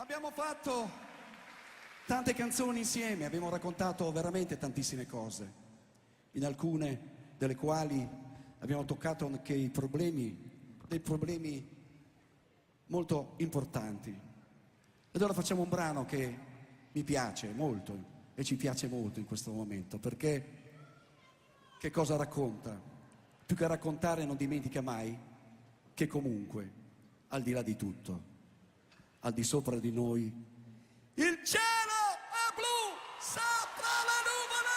Abbiamo fatto tante canzoni insieme, abbiamo raccontato veramente tantissime cose, in alcune delle quali abbiamo toccato anche dei problemi molto importanti. Ed ora facciamo un brano che mi piace molto e ci piace molto in questo momento, perché che cosa racconta? Più che raccontare non dimentica mai che comunque, al di là di tutto, al di sopra di noi, il cielo è blu sopra le nuvole.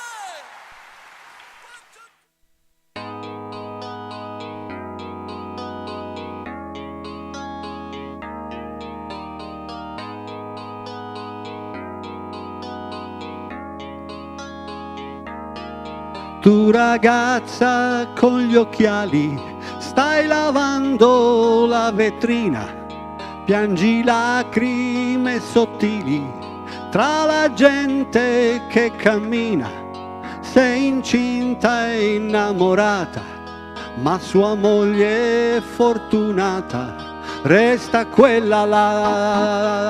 Tu ragazza con gli occhiali, stai lavando la vetrina, piangi lacrime sottili tra la gente che cammina. Sei incinta e innamorata, ma sua moglie è fortunata, resta quella là.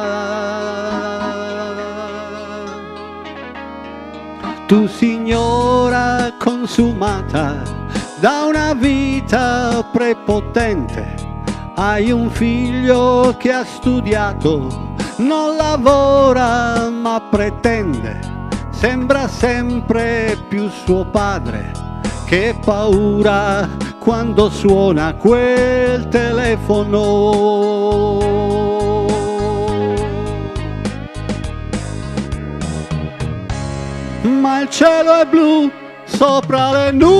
Tu signora consumata da una vita prepotente, hai un figlio che ha studiato, non lavora ma pretende, sembra sempre più suo padre, che paura quando suona quel telefono. Ma il cielo è blu sopra le nuvole,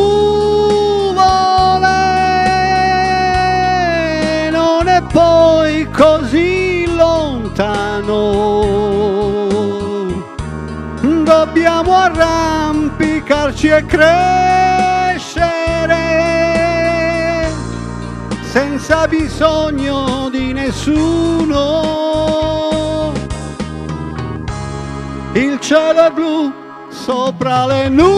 poi così lontano, dobbiamo arrampicarci e crescere senza bisogno di nessuno. Il cielo è blu sopra le nuvole,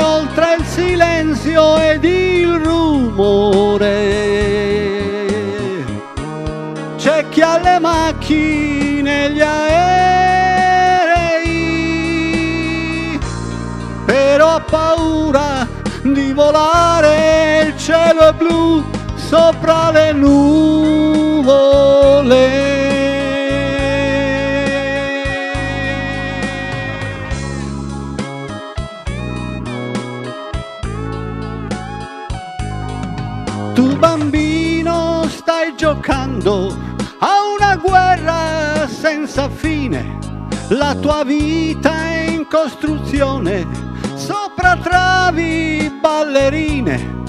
oltre il silenzio ed il rumore, c'è chi ha le macchine, gli aerei, però ha paura di volare. Il cielo è blu sopra le nuvole. Tu bambino stai giocando a una guerra senza fine, la tua vita è in costruzione, sopra travi ballerine,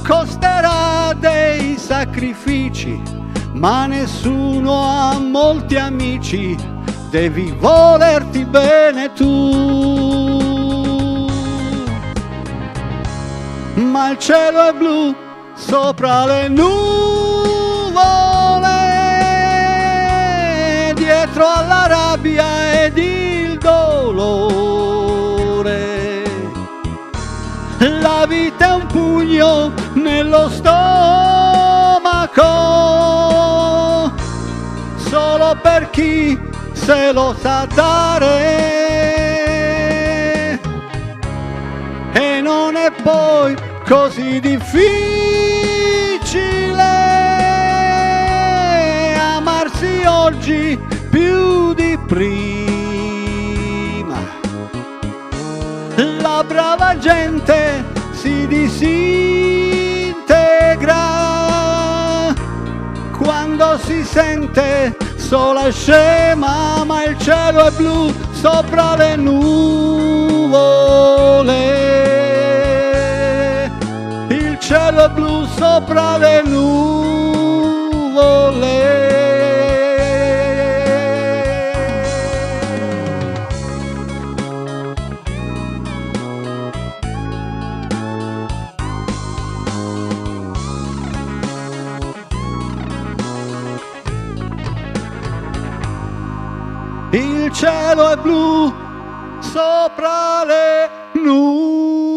costerà dei sacrifici, ma nessuno ha molti amici, devi volerti bene tu. Ma il cielo è blu sopra le nuvole, dietro alla rabbia ed il dolore, la vita è un pugno nello stomaco, solo per chi se lo sa dare, e non è poi così difficile amarsi oggi più di prima. La brava gente si disintegra quando si sente sola e scema, ma il cielo è blu sopra le nuvole. Il cielo è blu sopra le nuvole. Il cielo è blu sopra le nuvole.